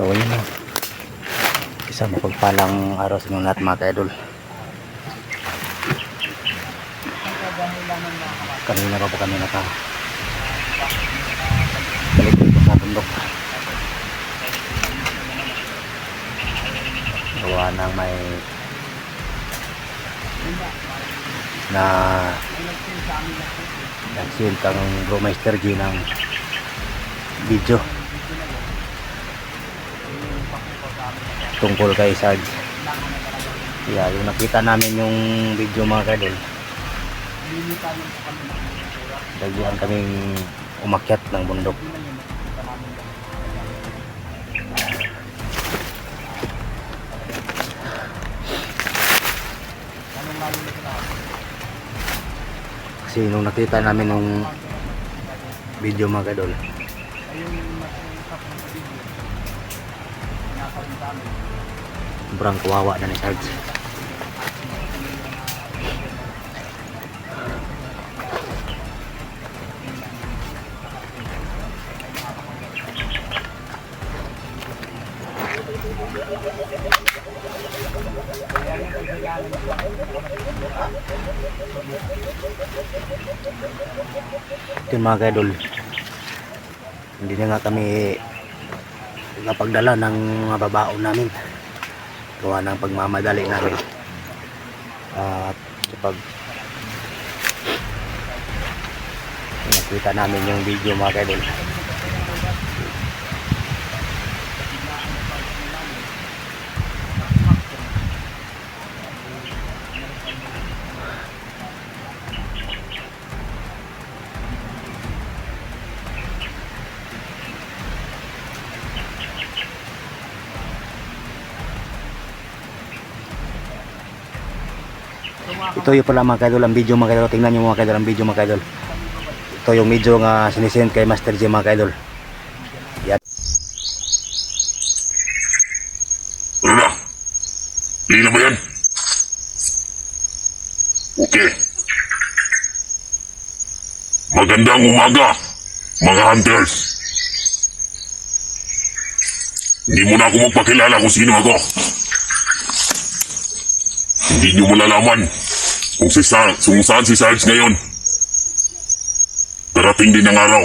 So yun na, isang mapagpalang araw sa inyong lahat mga ka-idol. Kanina pa po kami balik po sa bundok. Gawa ng may na nag-send kang Brewmaster G ng video tungkol kay Sarge. Yeah, yung nakita namin yung video mga kadol, dagihan kaming umakyat ng bundok. Kasi nung nakita namin yung video mga kadol, sobrang kawawa na ni Sarge. Ito mga kaidol, hindi na nga kami napagdala ng mga babaon namin gawa ng pagmamadali namin at kapag nakita namin yung video mga kaidol, ito yung pala mga kaidol ang video mga kaidol. Tingnan nyo mga kaidol ang video mga kaidol. Ito yung video nga sinisend kay Master J mga kaidol. Yan. Ano na? Hindi na ba yan? Okay. Magandang umaga, mga hunters. Hindi mo na ako magpakilala kung sino ako. Hindi nyo malalaman kung saan si Sarge ngayon. Darating din ang araw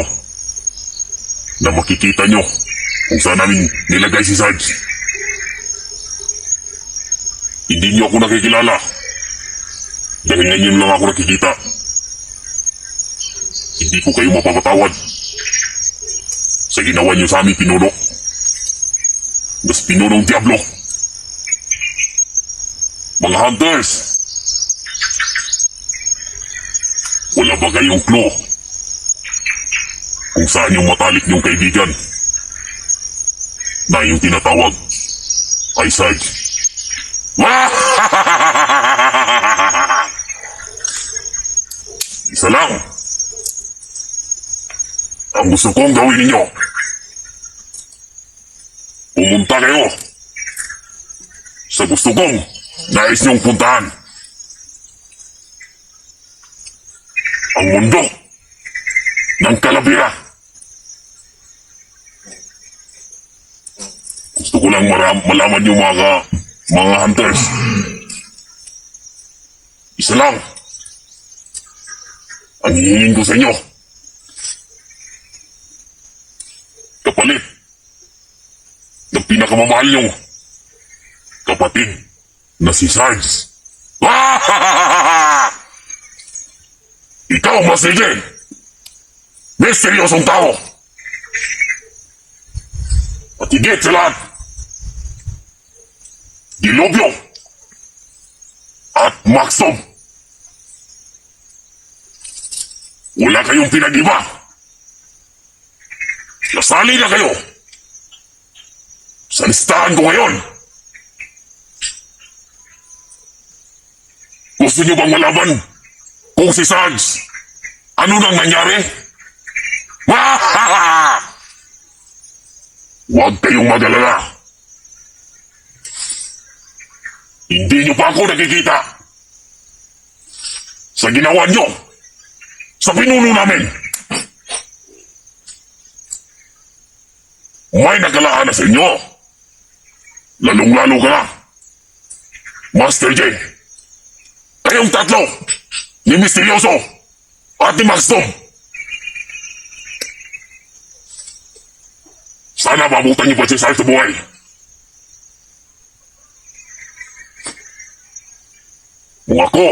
na makikita nyo kung saan namin nilagay si Sarge. Hindi nyo ako nakikilala dahil ngayon lang ako nakikita. Hindi ko kayo mapapatawad sa ginawa nyo sa aming pinuno. Das pinunong Diablo. Mga hunters, wala ba kayong clue kung saan yung matalik nyong kaibigan na yung tinatawag ay Sarge? Isa lang ang gusto kong gawin ninyo. Pumunta kayo sa gusto kong nais niyong puntahan. Ang mundo ng Calavera. Gusto ko lang malaman yung mga hunters. Isa lang ang hihingin ko sa inyo. Kapalit ng pinakamamahal niyong kapatid na si Sarge. Ikaw, Master J, misteryosong tao. At higit sa lahat, Dilobyo at Maxom. Wala kayong pinag-iba. Nasali na kayo sa listahan ko ngayon. Gusto niyo bang malaman kung si Sarge ano nang nangyari? Huwag kayong mag-alala. Hindi niyo pa ako nakikita sa ginawa niyo sa pinuno namin. May nakalaan na sa inyo Lalong-lalo ka na. Master J, kayong tatlo, ni Misteryoso at ni Maxdom. Sana mabutan niyo pa si Sarge sa buhay. Kung ako,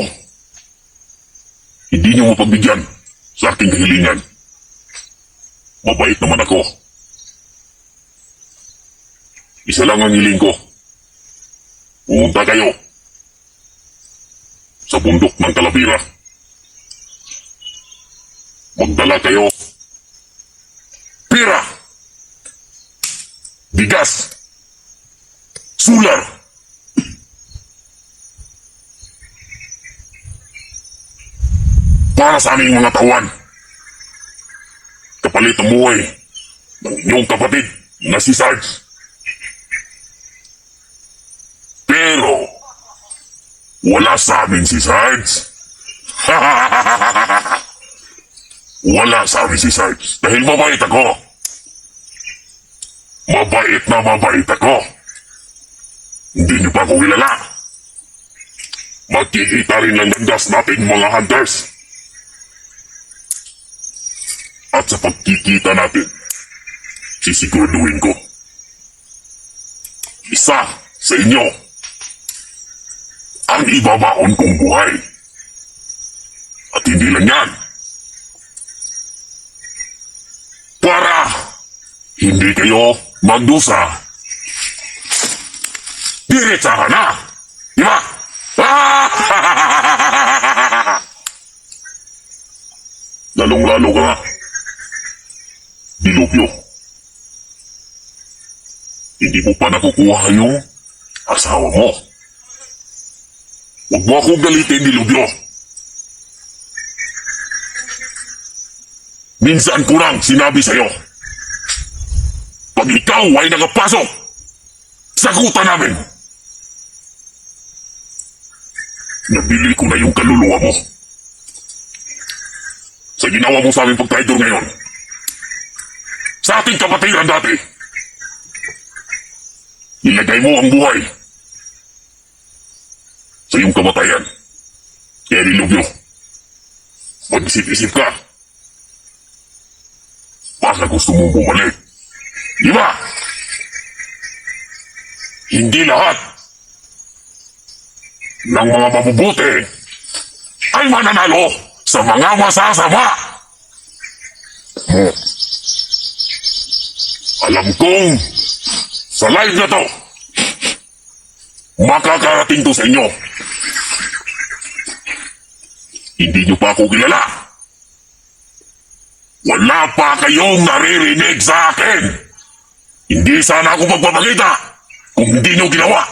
hindi niyo mapagbigyan sa aking kahilingan. Mabait naman ako. Isa lang ang hiling ko. Pumunta kayo sa bundok ng Talavera. Magdala kayo pera, bigas, sular, para sa aming mga tawan. Kapalit ang buhay ng inyong kapatid na si Sarge. Pero, wala sa amin si Sarge. Wala sa amin si Sarge. Dahil mabait ako. Mabait na mabait ako. Hindi niyo pa ako kilala. Magkikita rin ng landas natin mga hunters. At sa pagkikita natin, sisiguraduhin ko. Isa sa inyo ang ibabaon kong buhay. At hindi lang yan. Para hindi kayo magdusa. Diretsahan na! Di ba? Lalong-lalo ka nga. Dilupyo. Hindi mo pa nakukuha yung asawa mo. Huwag mo akong galitin, Dilupyo. Minsan ko lang sinabi sa'yo, pag ikaw ay nakapasok sa kuta namin, nabili ko na yung kaluluwa mo. Sa ginawa mo sa aming pagtraidor ngayon, sa ating kapatiran dati, nilagay mo ang buhay sa iyong kamatayan. Kaya Dilupyo, mag-isip-isip ka. Baka gusto mong bumalik. Di ba? Hindi lahat ng mga mabubuti ay mananalo sa mga masasama. Alam kong sa live na to, makakarating to sa inyo. Hindi nyo pa ako kilala. Wala pa kayong naririnig sa akin. Hindi sana ako magpapakita kung hindi nyo ginawa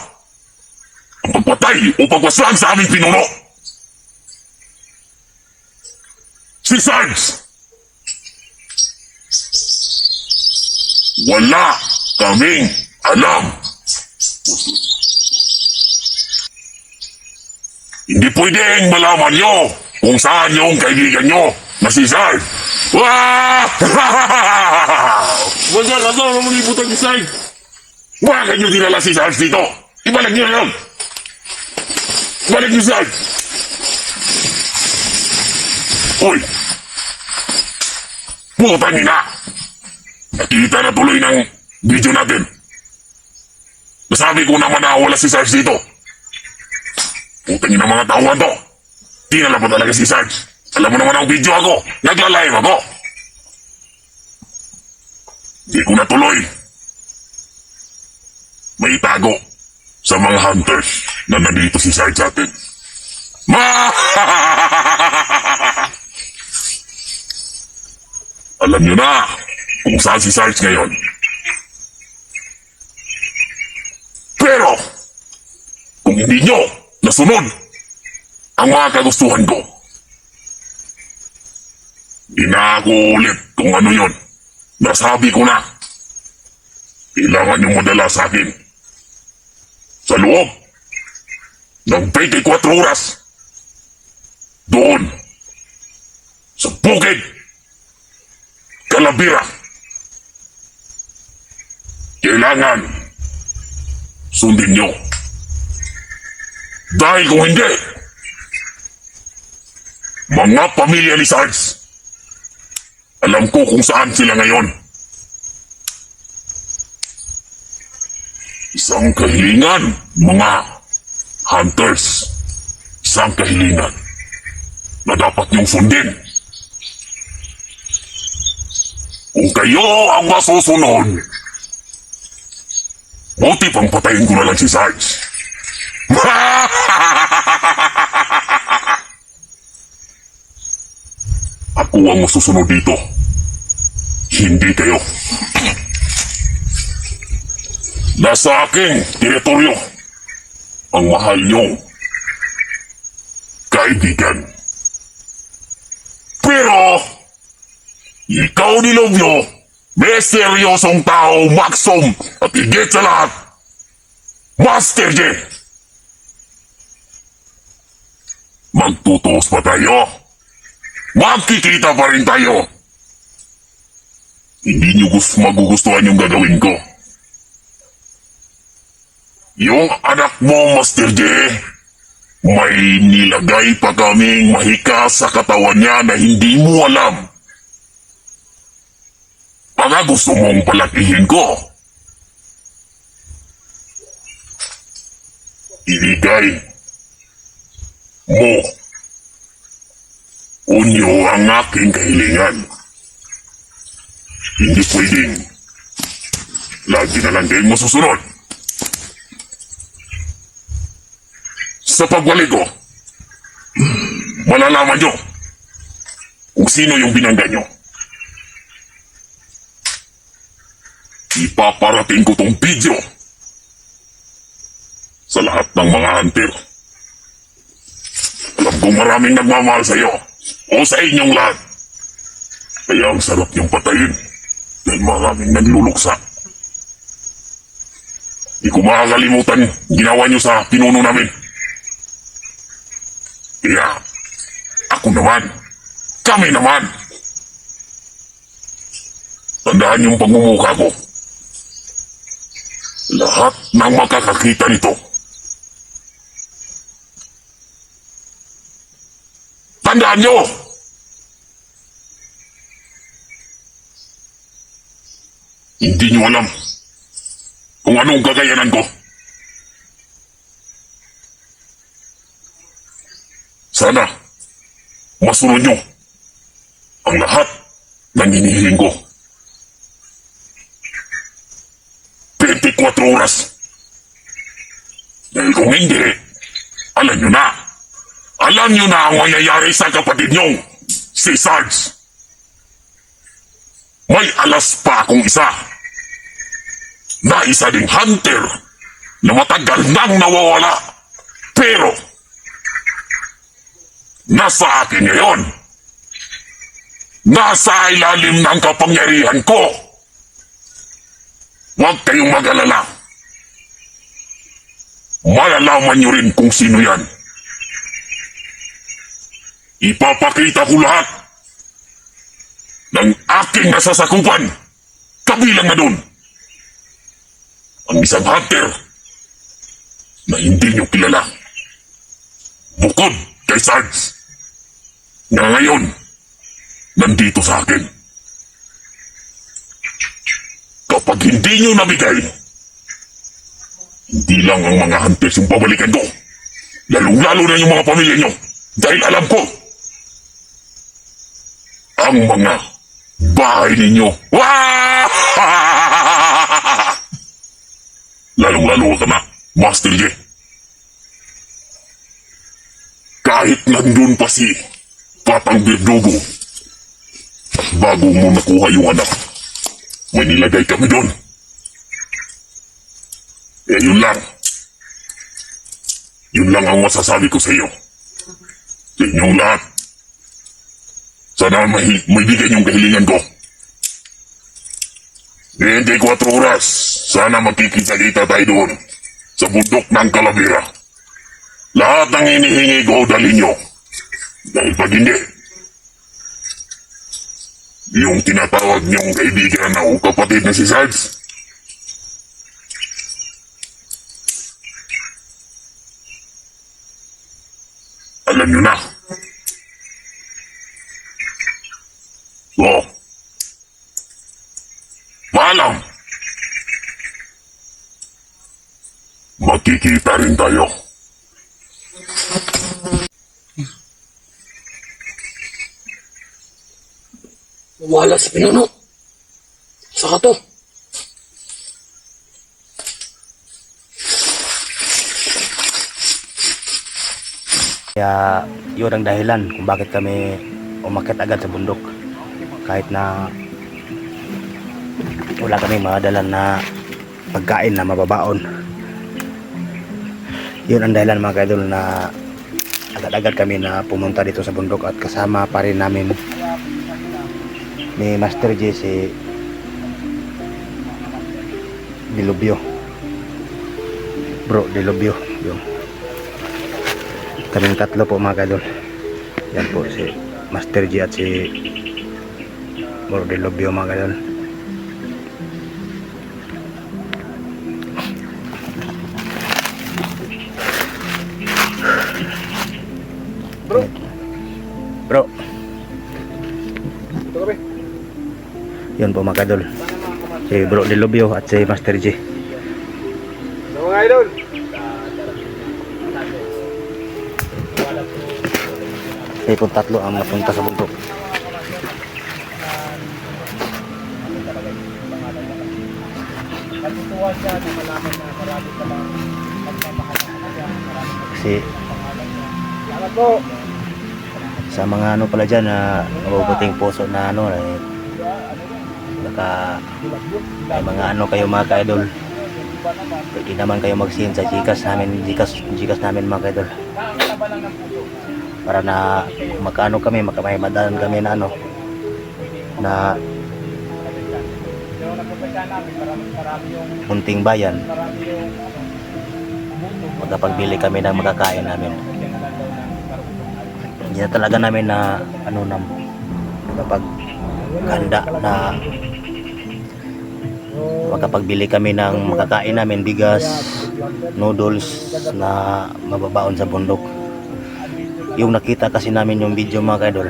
ang pagpatay o pagwaslang sa aming pinuno. Si Sarge, wala kaming alam. Hindi pwedeng malaman nyo kung saan yung kaibigan nyo na si Sarge. Wah! Wala na daw naman ibutang ni Sarge. Bakit nyo dinala si Sarge dito? Ibalik nyo yun! Ibalik nyo si Sarge! Uy! Putang ina! Nakita na tuloy ng video natin. Nasabi ko naman na wala si Sarge dito. Putang ina mga tauhan to. Di na lang talaga si Sarge. Alam mo naman ang video ako. Nagla-live ako. Di ko natuloy. May itago sa mga hunters na nandito si Sarge sa atin. Alam nyo na kung saan si Sarge ngayon. Pero, kung hindi nyo nasunod ang mga kagustuhan ko, di na ako ulit kung ano yun. Nasabi ko na. Kailangan nyo madala sa akin sa loob ng 24 oras. Doon sa bukid Talavera. Kailangan sundin nyo. Dahil kung hindi, mga pamilya ni Sarge, alam ko kung saan sila ngayon. Isang kahilingan, mga hunters. Isang kahilingan na dapat niyong sundin. Kung kayo ang masusunod, buti pang patayin ko na lang si Sarge. Ako ang masusunod dito. Hindi kayo. Nasa aking teritoryo ang mahal niyong kaibigan. Pero, ikaw ni Lovio, may seryosong tao, Maxom, at higit sa lahat, Master J. Magtutuos pa tayo. Magkikita pa rin tayo. Hindi niyo magugustuhan yung gagawin ko. Yung anak mo, Master J, may nilagay pa kaming mahika sa katawan niya na hindi mo alam. Baka gusto mong palakihin ko. Ibigay mo unyo ang aking kahilingan. Hindi pwedeng lagi na lang kayong masusunod. Sa pagbalik ko, malalaman nyo kung sino yung binangga nyo. Ipaparating ko tong video sa lahat ng mga hunter. Alam kong maraming nagmamahal sa iyo o sa inyong lahat. Kaya ang sarap niyong patayin dahil maraming nagluluksa. Di ko makakalimutan ginawa niyo sa pinuno namin. Kaya, ako naman, kami naman. Tandaan yung pagmumukha ko. Lahat ng makakakita nito. Tandaan nyo! Hindi nyo alam kung anong kakayanan ko. Sana, masunod nyo ang lahat ng hinihiling ko. 24 oras. Dahil kung hindi, alam nyo na. Alam nyo na ang mangyayari sa kapatid nyong, si Sarge. May alas pa akong isa. Na isa ding hunter na matagal nang nawawala. Pero, nasa akin ngayon. Nasa ilalim ng kapangyarihan ko. Huwag kayong mag-alala. Malalaman nyo rin kung sino yan. Ipapakita ko lahat ng aking nasasakupan. Kabilang na dun ang isang hunter na hindi nyo kilala. Bukod kay Sarge na ngayon nandito sa akin. Kapag hindi nyo nabigay, hindi lang ang mga hunters yung babalikan ko. Lalong-lalo na yung mga pamilya nyo. Dahil alam ko, ang mga bahay ninyo. Lalong-lalo ka na, Master J. Kahit nandun pa si Patang Birdugo, at bago mo nakuha yung anak, may nilagay kami doon. Eh, yun lang. Yun lang ang masasabi ko sa iyo. Sa inyong lahat. Sana may bigyan yung kahilingan ko. 24 oras. Sana magkikita-kita tayo doon. Sa bundok ng Calavera. Lahat ng hinihingi ko dalhin nyo. Dahil pag hindi, yung tinatawag niyong kaibigan na o kapatid na si Sarge, alam nyo na. So, maalam. Magkikita rin tayo. Wala si Pinuno. Saka to. Kaya yun ang dahilan kung bakit kami umakyat agad sa bundok. Kahit na wala kami madala na pagkain na mababaon. Yun ang dahilan mga kaidol na agad-agad kami na pumunta dito sa bundok at kasama pa rin namin ni Master J si Dilubyo. Bro Dilubyo yung kaming tatlo po mga kaidol. Yan po si Master G at si Bro Dilubyo mga kaidol. Bro yun po mga kaidol, si Bro Dilubyo at si Master G. Mga idol. Kaya po tatlo ang napunta sa bundok. Kasi sa mga ano pala dyan na mabubuting puso na ano baka may mga ano kayo mga kaidol, pwede naman kayo mag-send sa Gcash namin, Gcash namin mga kaidol, para na magkano kami, makamahimadalan kami na ano na munting bayan, magkapagbili kami ng makakain namin. Hindi na talaga namin na ano na kapag handa na magkapagbili kami ng makakain namin, bigas, noodles na mababaon sa bundok. Yung nakita kasi namin yung video mga kaidol,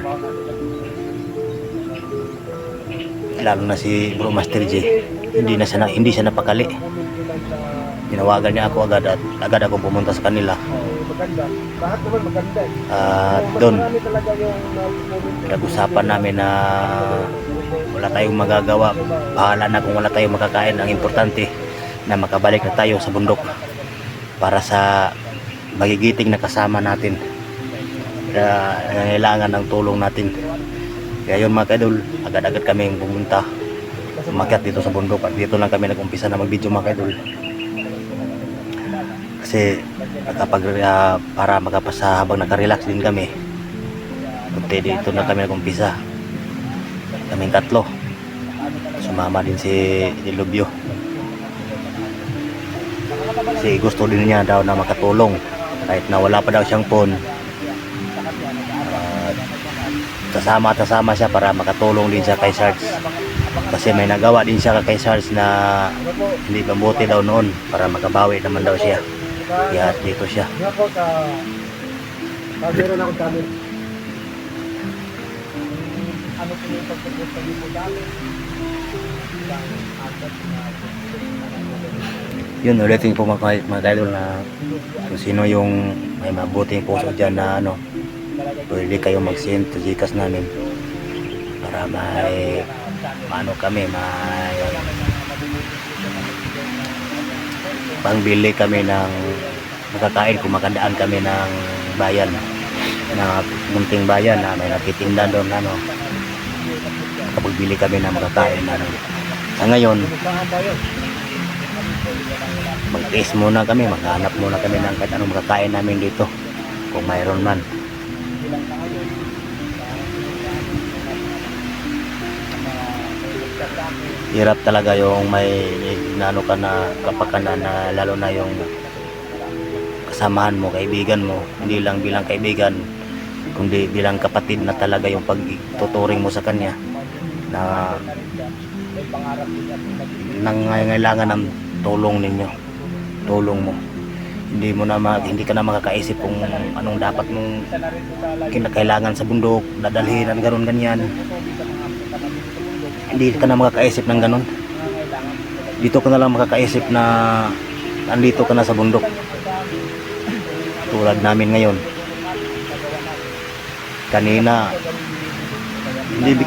lalo na si Bro Master J, hindi siya napakali. Tinawagan niya ako agad at agad ako pumunta sa kanila. Doon pinag-usapan namin na wala tayong magagawa, bahala na kung wala tayong makakain. Ang importante na makabalik na tayo sa bundok para sa magigiting na kasama natin, nangailangan ng tulong natin. Kaya yun mga kaidol, agad-agad kami pumunta, umakyat dito sa bundok at dito lang kami nag-umpisa na mag-video mga kaidol. Kasi para makapasa habang nakarelax din kami, kunti dito na kami nag-umpisa, kaming tatlo. Sumama din si Dilubyo kasi gusto din niya daw na makatulong kahit na wala pa daw siyang phone. Kasama siya para makatulong din siya kay Sarge, kasi may nagawa din siya kay Sarge na hindi mabuti daw noon, para makabawi naman daw siya. Kaya dito siya. Meron akong dami. Yun, ulitin po mga kaidol na kung sino yung may mabuting puso dyan na ano, pwede kayo mag-send to Gcash namin para may kami, may pangbili kami ng makakain kung makandaan kami ng bayan, na munting bayan na may nagtitinda doon ano, kapag bili kami ng makakain ano. Sa ngayon mag-taste muna kami, maghanap muna kami ng kahit anong makakain namin dito kung mayroon man. Hirap talaga yung may nano ka na kapag na lalo na yung kasamahan mo, kaibigan mo, hindi lang bilang kaibigan kundi bilang kapatid na talaga yung pagtuturing mo sa kanya na nangangailangan ng tulong ninyo, tulong mo. hindi ka na makakaisip kung anong dapat mong kinakailangan sa bundok, dadalhin at gano'n ganyan. Hindi ka na makakaisip ng gano'n. Dito ka na lang makakaisip na andito ka na sa bundok. Tulad namin ngayon. Kanina, hindi